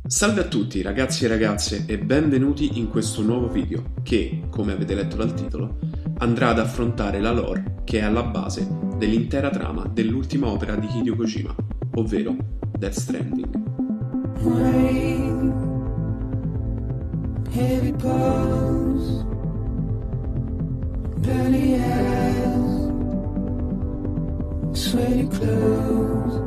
Salve a tutti ragazzi e ragazze e benvenuti in questo nuovo video che, come avete letto dal titolo, andrà ad affrontare la lore che è alla base dell'intera trama dell'ultima opera di Hideo Kojima, ovvero Death Stranding. Heavy pulse, burning eyes, sweaty clothes.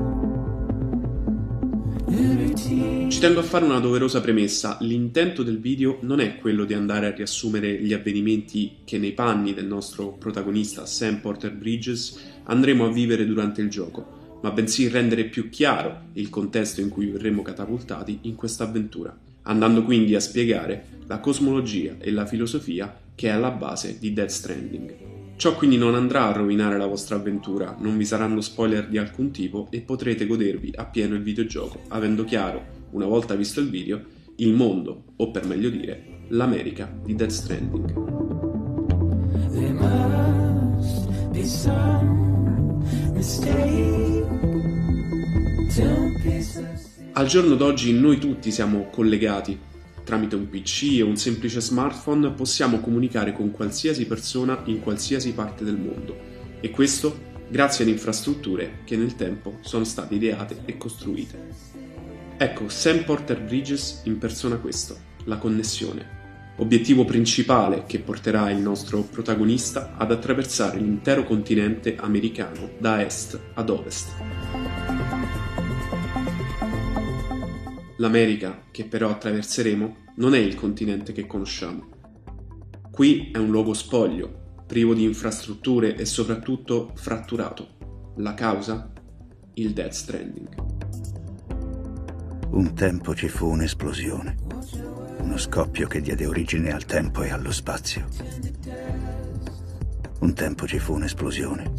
Ci tengo a fare una doverosa premessa: l'intento del video non è quello di andare a riassumere gli avvenimenti che nei panni del nostro protagonista Sam Porter Bridges andremo a vivere durante il gioco, ma bensì rendere più chiaro il contesto in cui verremo catapultati in questa avventura, andando quindi a spiegare la cosmologia e la filosofia che è alla base di Death Stranding. Ciò quindi non andrà a rovinare la vostra avventura, non vi saranno spoiler di alcun tipo e potrete godervi appieno il videogioco, avendo chiaro, una volta visto il video, il mondo, o per meglio dire, l'America di Death Stranding. Al giorno d'oggi noi tutti siamo collegati. Tramite un PC o un semplice smartphone possiamo comunicare con qualsiasi persona in qualsiasi parte del mondo, e questo grazie ad infrastrutture che nel tempo sono state ideate e costruite. Ecco, Sam Porter Bridges impersona questo, la connessione, obiettivo principale che porterà il nostro protagonista ad attraversare l'intero continente americano da est ad ovest. L'America, che però attraverseremo, non è il continente che conosciamo. Qui è un luogo spoglio, privo di infrastrutture e soprattutto fratturato. La causa? Il Death Stranding. Un tempo ci fu un'esplosione, uno scoppio che diede origine al tempo e allo spazio. Un tempo ci fu un'esplosione,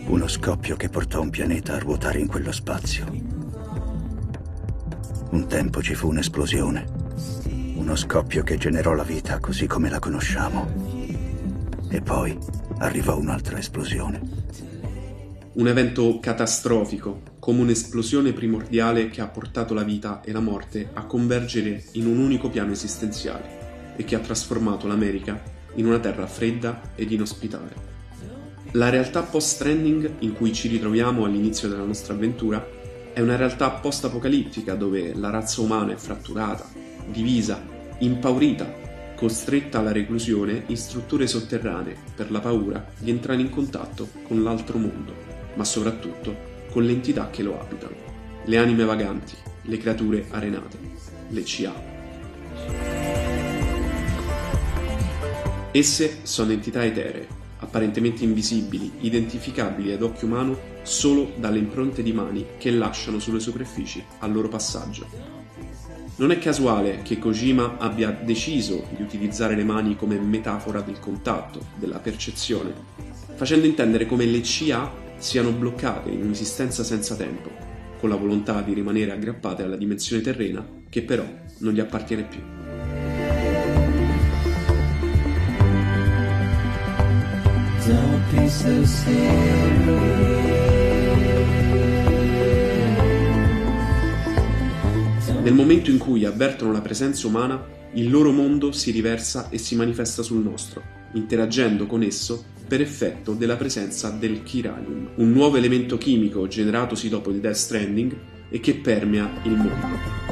uno scoppio che portò un pianeta a ruotare in quello spazio. Un tempo ci fu un'esplosione, uno scoppio che generò la vita così come la conosciamo. E poi arrivò un'altra esplosione. Un evento catastrofico, come un'esplosione primordiale che ha portato la vita e la morte a convergere in un unico piano esistenziale e che ha trasformato l'America in una terra fredda ed inospitale. La realtà post-Stranding in cui ci ritroviamo all'inizio della nostra avventura è una realtà post-apocalittica dove la razza umana è fratturata, divisa, impaurita, costretta alla reclusione in strutture sotterranee per la paura di entrare in contatto con l'altro mondo, ma soprattutto con le entità che lo abitano, le anime vaganti, le creature arenate, le CA. Esse sono entità eteree, apparentemente invisibili, identificabili ad occhio umano solo dalle impronte di mani che lasciano sulle superfici al loro passaggio. Non è casuale che Kojima abbia deciso di utilizzare le mani come metafora del contatto, della percezione, facendo intendere come le CA siano bloccate in un'esistenza senza tempo, con la volontà di rimanere aggrappate alla dimensione terrena che però non gli appartiene più. Don't be so serious. Nel momento in cui avvertono la presenza umana, il loro mondo si riversa e si manifesta sul nostro, interagendo con esso per effetto della presenza del Chiralium, un nuovo elemento chimico generatosi dopo il Death Stranding e che permea il mondo.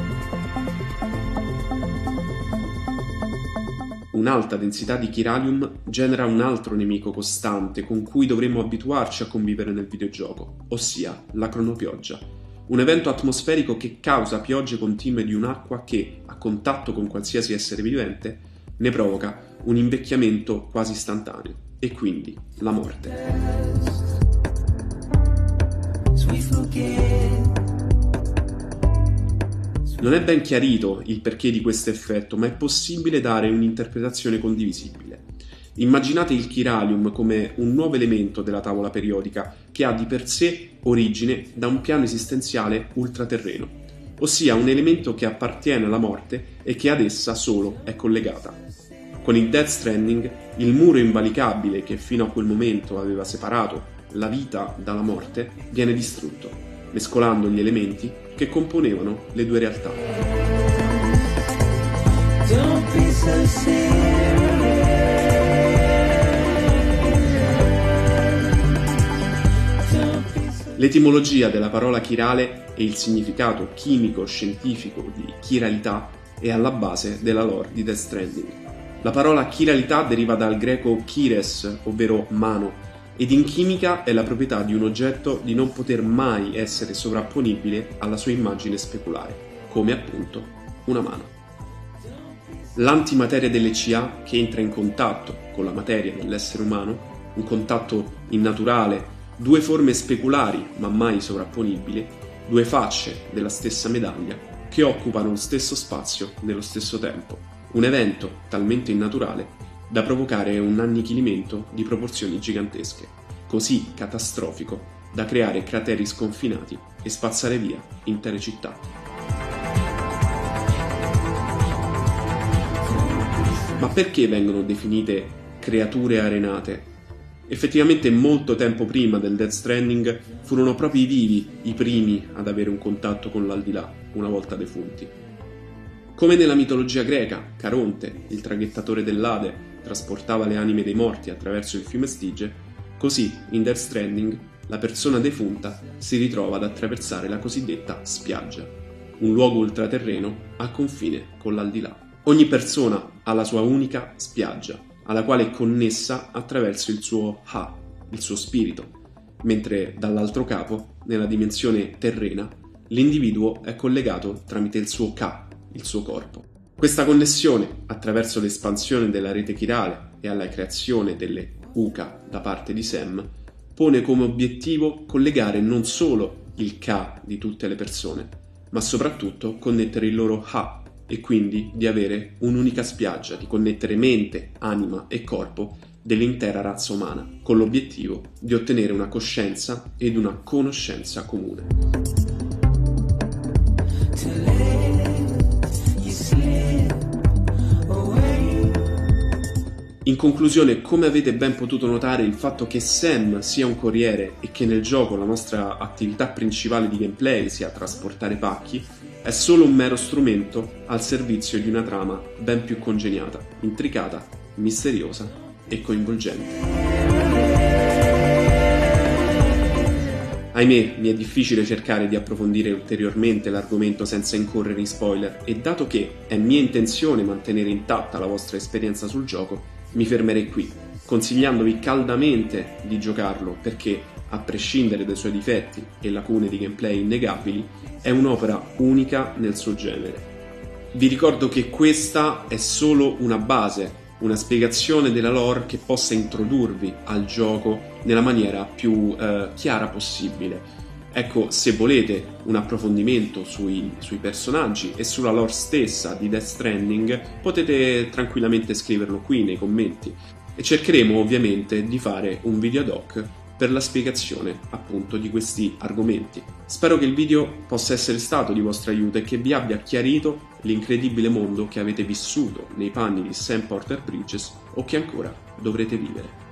Un'alta densità di Chiralium genera un altro nemico costante con cui dovremo abituarci a convivere nel videogioco, ossia la cronopioggia, un evento atmosferico che causa piogge continue di un'acqua che, a contatto con qualsiasi essere vivente, ne provoca un invecchiamento quasi istantaneo e quindi la morte. Non è ben chiarito il perché di questo effetto, ma è possibile dare un'interpretazione condivisibile. Immaginate il Chiralium come un nuovo elemento della tavola periodica che ha di per sé origine da un piano esistenziale ultraterreno, ossia un elemento che appartiene alla morte e che ad essa solo è collegata. Con il Death Stranding, il muro invalicabile che fino a quel momento aveva separato la vita dalla morte viene distrutto, mescolando gli elementi che componevano le due realtà. Don't be so serious. Don't be so L'etimologia della parola chirale e il significato chimico-scientifico di chiralità è alla base della lore di Death Stranding. La parola chiralità deriva dal greco chires, ovvero mano, ed in chimica è la proprietà di un oggetto di non poter mai essere sovrapponibile alla sua immagine speculare, come appunto una mano. L'antimateria dell'ECA, che entra in contatto con la materia dell'essere umano, un contatto innaturale, due forme speculari ma mai sovrapponibili, due facce della stessa medaglia che occupano lo stesso spazio nello stesso tempo, un evento talmente innaturale da provocare un annichilimento di proporzioni gigantesche, così catastrofico da creare crateri sconfinati e spazzare via intere città. Ma perché vengono definite creature arenate? Effettivamente molto tempo prima del Death Stranding furono proprio i vivi i primi ad avere un contatto con l'aldilà, una volta defunti. Come nella mitologia greca, Caronte, il traghettatore dell'Ade, trasportava le anime dei morti attraverso il fiume Stige, così in Death Stranding la persona defunta si ritrova ad attraversare la cosiddetta spiaggia, un luogo ultraterreno a confine con l'aldilà. Ogni persona ha la sua unica spiaggia, alla quale è connessa attraverso il suo Ha, il suo spirito, mentre dall'altro capo, nella dimensione terrena, l'individuo è collegato tramite il suo Ka, il suo corpo. Questa connessione, attraverso l'espansione della rete chirale e alla creazione delle Uka da parte di Sam, pone come obiettivo collegare non solo il Ka di tutte le persone, ma soprattutto connettere il loro Ha e quindi di avere un'unica spiaggia, di connettere mente, anima e corpo dell'intera razza umana, con l'obiettivo di ottenere una coscienza ed una conoscenza comune. In conclusione, come avete ben potuto notare, il fatto che Sam sia un corriere e che nel gioco la nostra attività principale di gameplay sia trasportare pacchi è solo un mero strumento al servizio di una trama ben più congegnata, intricata, misteriosa e coinvolgente. Ahimè, mi è difficile cercare di approfondire ulteriormente l'argomento senza incorrere in spoiler e dato che è mia intenzione mantenere intatta la vostra esperienza sul gioco, mi fermerei qui, consigliandovi caldamente di giocarlo perché, a prescindere dai suoi difetti e lacune di gameplay innegabili, è un'opera unica nel suo genere. Vi ricordo che questa è solo una base, una spiegazione della lore che possa introdurvi al gioco nella maniera più chiara possibile. Ecco, se volete un approfondimento sui personaggi e sulla lore stessa di Death Stranding, potete tranquillamente scriverlo qui nei commenti e cercheremo ovviamente di fare un video ad hoc per la spiegazione appunto di questi argomenti. Spero che il video possa essere stato di vostro aiuto e che vi abbia chiarito l'incredibile mondo che avete vissuto nei panni di Sam Porter Bridges o che ancora dovrete vivere.